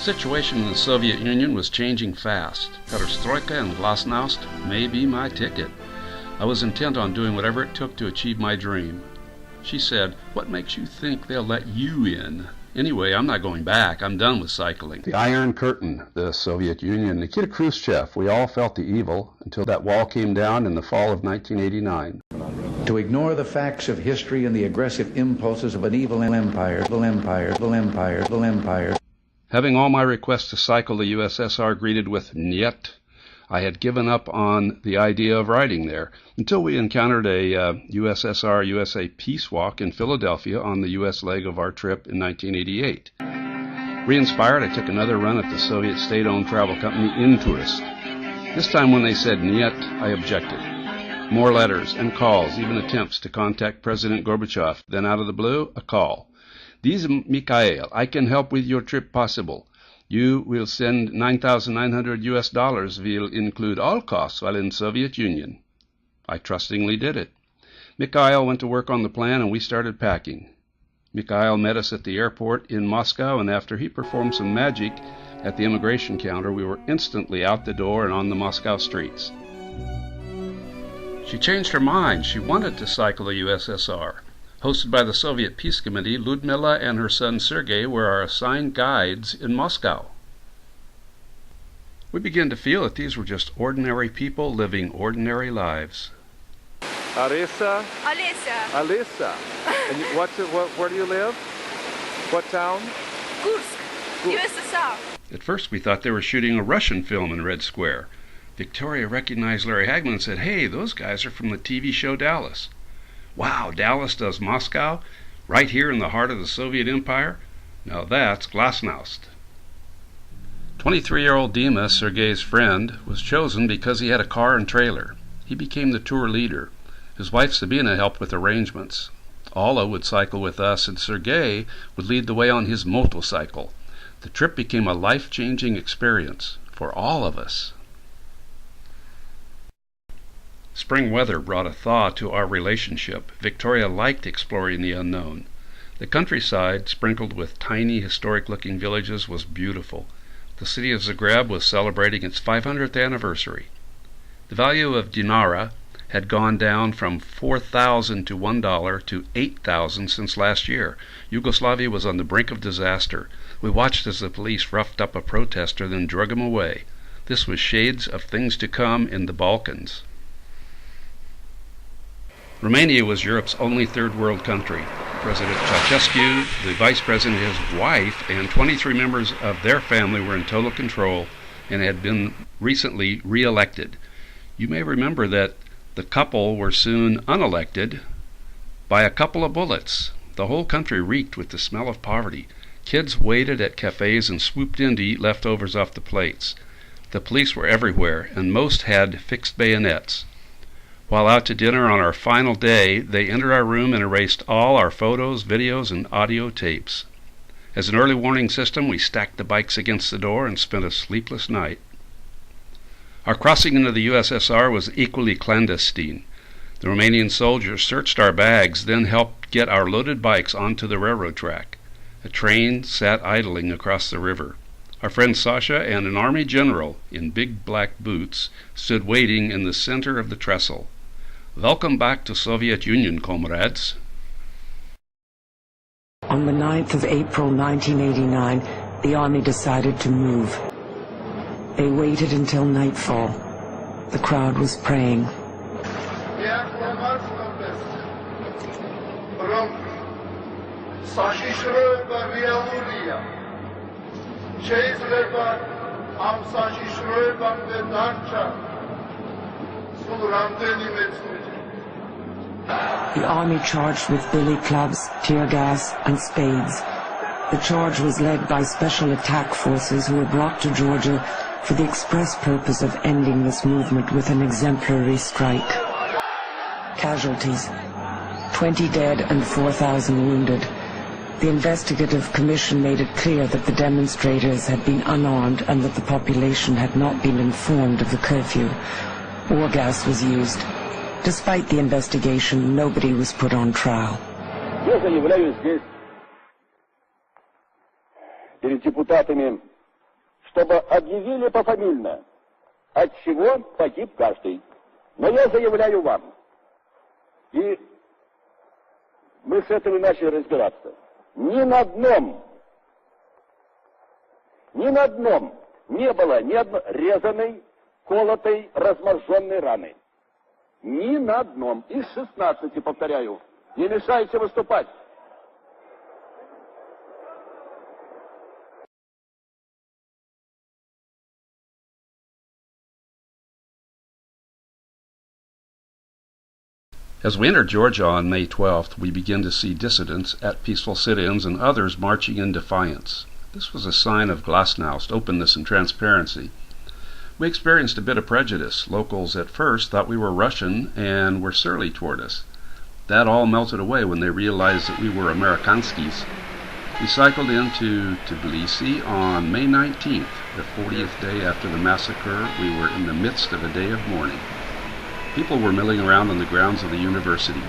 situation in the Soviet Union was changing fast. Perestroika and glasnost may be my ticket. I was intent on doing whatever it took to achieve my dream. She said, "What makes you think they'll let you in?" Anyway, I'm not going back. I'm done with cycling. The Iron Curtain, the Soviet Union, Nikita Khrushchev, we all felt the evil until that wall came down in the fall of 1989. To ignore the facts of history and the aggressive impulses of an evil empire. Having all my requests to cycle the USSR greeted with "Niet," I had given up on the idea of riding there until we encountered a USSR-USA peace walk in Philadelphia on the U.S. leg of our trip in 1988. Re-inspired, I took another run at the Soviet state-owned travel company Intourist. This time when they said "Niet," I objected. More letters and calls, even attempts to contact President Gorbachev. Then out of the blue, a call. "This is Mikhail. I can help with your trip possible. You will send $9,900 will include all costs while in Soviet Union." I trustingly did it. Mikhail went to work on the plan and we started packing. Mikhail met us at the airport in Moscow, and after he performed some magic at the immigration counter, we were instantly out the door and on the Moscow streets. She changed her mind. She wanted to cycle the USSR. Hosted by the Soviet Peace Committee, Ludmila and her son Sergei were our assigned guides in Moscow. We began to feel that these were just ordinary people living ordinary lives. Alisa? Alisa. And where do you live? What town? Kursk, USSR. At first we thought they were shooting a Russian film in Red Square. Victoria recognized Larry Hagman and said, "Hey, those guys are from the TV show Dallas." Wow, Dallas does Moscow? Right here in the heart of the Soviet Empire? Now that's glasnost. 23-year-old Dima, Sergei's friend, was chosen because he had a car and trailer. He became the tour leader. His wife Sabina helped with arrangements. Alla would cycle with us, and Sergei would lead the way on his motorcycle. The trip became a life-changing experience for all of us. Spring weather brought a thaw to our relationship. Victoria liked exploring the unknown. The countryside, sprinkled with tiny, historic-looking villages, was beautiful. The city of Zagreb was celebrating its 500th anniversary. The value of dinara had gone down from 4,000 to $1 to 8,000 since last year. Yugoslavia was on the brink of disaster. We watched as the police roughed up a protester, then drug him away. This was shades of things to come in the Balkans. Romania was Europe's only third world country. President Ceausescu, the vice president, his wife, and 23 members of their family were in total control and had been recently re-elected. You may remember that the couple were soon unelected by a couple of bullets. The whole country reeked with the smell of poverty. Kids waited at cafes and swooped in to eat leftovers off the plates. The police were everywhere, and most had fixed bayonets. While out to dinner on our final day, they entered our room and erased all our photos, videos, and audio tapes. As an early warning system, we stacked the bikes against the door and spent a sleepless night. Our crossing into the USSR was equally clandestine. The Romanian soldiers searched our bags, then helped get our loaded bikes onto the railroad track. A train sat idling across the river. Our friend Sasha and an army general in big black boots stood waiting in the center of the trestle. "Welcome back to Soviet Union, comrades." On the 9th of April 1989, the army decided to move. They waited until nightfall. The crowd was praying. The army charged with billy clubs, tear gas, and spades. The charge was led by special attack forces who were brought to Georgia for the express purpose of ending this movement with an exemplary strike. Casualties: 20 dead and 4,000 wounded. The investigative commission made it clear that the demonstrators had been unarmed and that the population had not been informed of the curfew. War gas was used. Despite the investigation, nobody was put on trial. Я заявляю здесь перед депутатами чтобы объявили пофамильно, от чего погиб каждый. Но я заявляю вам, и мы с этим начали разбираться, ни на одном не было ни одной резаной, колотой, разморженной раны. Ни на одном. Из 16, повторяю. Не мешайте выступать. As we entered Georgia on May 12th, we began to see dissidents at peaceful sit-ins and others marching in defiance. This was a sign of Glasnost, openness and transparency. We experienced a bit of prejudice. Locals at first thought we were Russian and were surly toward us. That all melted away when they realized that we were Amerikanskis. We cycled into Tbilisi on May 19th, the 40th day after the massacre. We were in the midst of a day of mourning. People were milling around on the grounds of the university.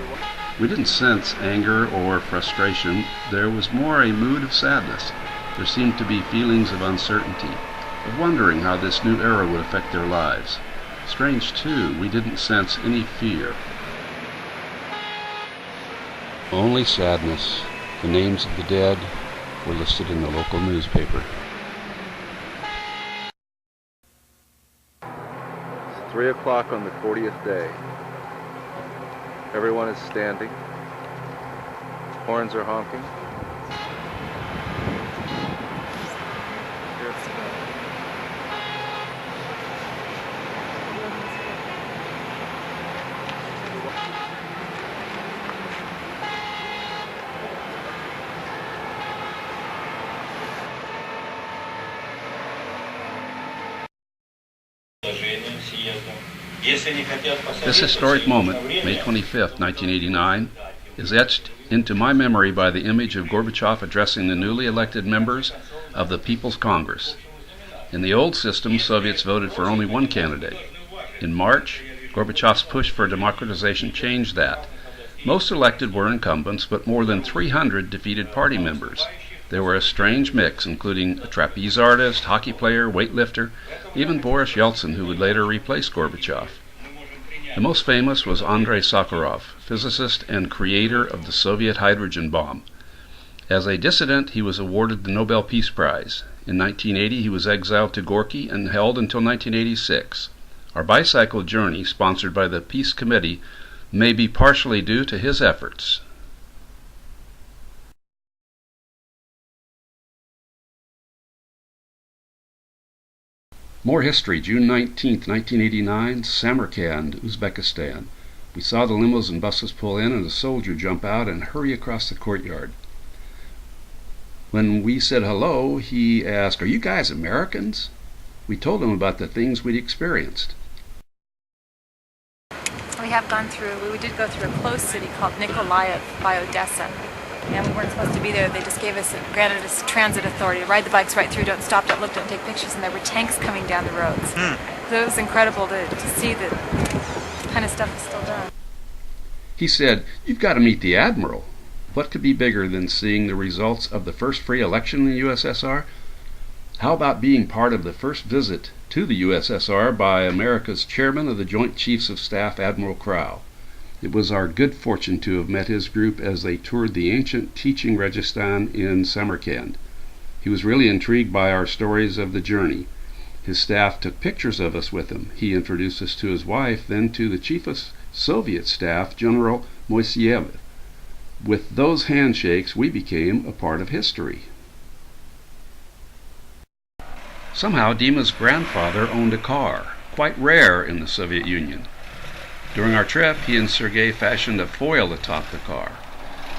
We didn't sense anger or frustration. There was more a mood of sadness. There seemed to be feelings of uncertainty, of wondering how this new era would affect their lives. Strange, too, we didn't sense any fear. Only sadness. The names of the dead were listed in the local newspaper. 3 o'clock on the 40th day. Everyone is standing. Horns are honking. This historic moment, May 25, 1989, is etched into my memory by the image of Gorbachev addressing the newly elected members of the People's Congress. In the old system, Soviets voted for only one candidate. In March, Gorbachev's push for democratization changed that. Most elected were incumbents, but more than 300 defeated party members. There were a strange mix, including a trapeze artist, hockey player, weightlifter, even Boris Yeltsin, who would later replace Gorbachev. The most famous was Andrei Sakharov, physicist and creator of the Soviet hydrogen bomb. As a dissident, he was awarded the Nobel Peace Prize. In 1980, he was exiled to Gorky and held until 1986. Our bicycle journey, sponsored by the Peace Committee, may be partially due to his efforts. More history. June 19, 1989, Samarkand, Uzbekistan. We saw the limos and buses pull in and a soldier jump out and hurry across the courtyard. When we said hello, he asked, "Are you guys Americans?" We told him about the things we'd experienced. We did go through a closed city called Nikolaev by Odessa. And we weren't supposed to be there. They just granted us transit authority to ride the bikes right through, don't stop, don't look, don't take pictures, and there were tanks coming down the roads. So it was incredible to see that kind of stuff is still done. He said, "You've got to meet the Admiral." What could be bigger than seeing the results of the first free election in the USSR? How about being part of the first visit to the USSR by America's chairman of the Joint Chiefs of Staff, Admiral Crowe? It was our good fortune to have met his group as they toured the ancient teaching Registan in Samarkand. He was really intrigued by our stories of the journey. His staff took pictures of us with him. He introduced us to his wife, then to the chief of Soviet staff, General Moiseyev. With those handshakes, we became a part of history. Somehow, Dima's grandfather owned a car, quite rare in the Soviet Union. During our trip, he and Sergei fashioned a foil atop the car.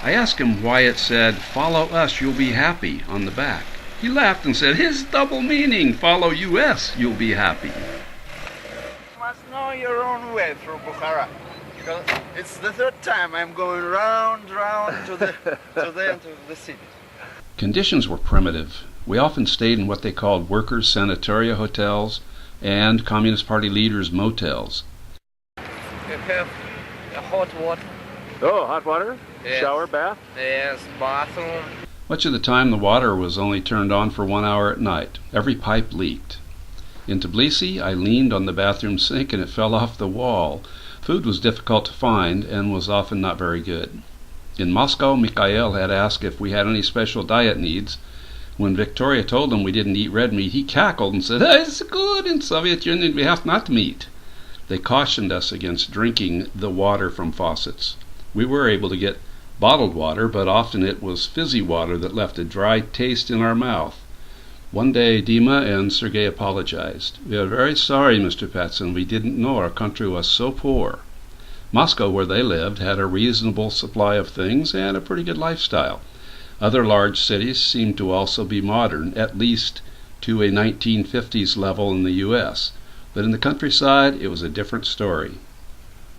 I asked him why it said, "Follow us, you'll be happy," on the back. He laughed and said, "His double meaning, follow US, you'll be happy." You must know your own way through Bukhara. Because it's the third time I'm going round to the end of the city. Conditions were primitive. We often stayed in what they called workers' sanatoria hotels and Communist Party leaders' motels. Have hot water. Oh, hot water? Yes. Shower, bath? Yes, bathroom. Much of the time the water was only turned on for 1 hour at night. Every pipe leaked. In Tbilisi, I leaned on the bathroom sink and it fell off the wall. Food was difficult to find and was often not very good. In Moscow, Mikhail had asked if we had any special diet needs. When Victoria told him we didn't eat red meat, he cackled and said, "It's good, in Soviet Union we have not meat." They cautioned us against drinking the water from faucets. We were able to get bottled water, but often it was fizzy water that left a dry taste in our mouth. One day Dima and Sergei apologized. "We are very sorry, Mr. Patson. We didn't know our country was so poor." Moscow, where they lived, had a reasonable supply of things and a pretty good lifestyle. Other large cities seemed to also be modern, at least to a 1950s level in the U.S., but in the countryside it was a different story.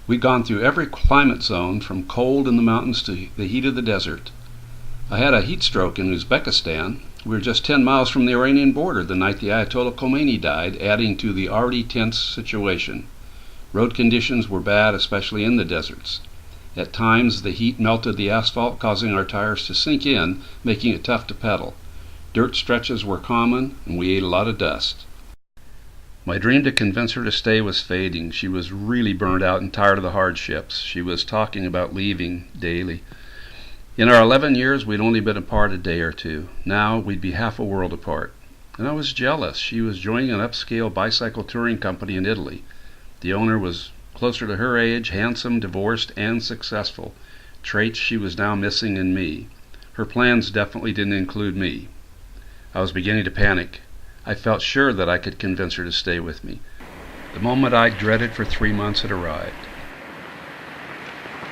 We'd gone through every climate zone, from cold in the mountains to the heat of the desert. I had a heat stroke in Uzbekistan. We were just 10 miles from the Iranian border the night the Ayatollah Khomeini died, adding to the already tense situation. Road conditions were bad, especially in the deserts. At times the heat melted the asphalt, causing our tires to sink in, making it tough to pedal. Dirt stretches were common, and we ate a lot of dust. My dream to convince her to stay was fading. She was really burned out and tired of the hardships. She was talking about leaving daily. In our 11 years, we'd only been apart a day or two. Now we'd be half a world apart. And I was jealous. She was joining an upscale bicycle touring company in Italy. The owner was closer to her age, handsome, divorced, and successful. Traits she was now missing in me. Her plans definitely didn't include me. I was beginning to panic. I felt sure that I could convince her to stay with me. The moment I dreaded for 3 months had arrived.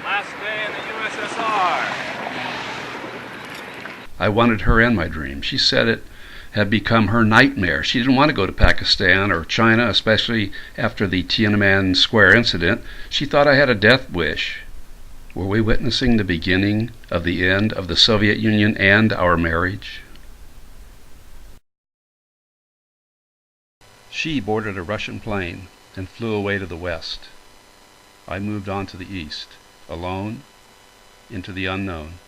Last day in the USSR. I wanted her in my dream. She said it had become her nightmare. She didn't want to go to Pakistan or China, especially after the Tiananmen Square incident. She thought I had a death wish. Were we witnessing the beginning of the end of the Soviet Union and our marriage? She boarded a Russian plane and flew away to the west. I moved on to the east, alone, into the unknown.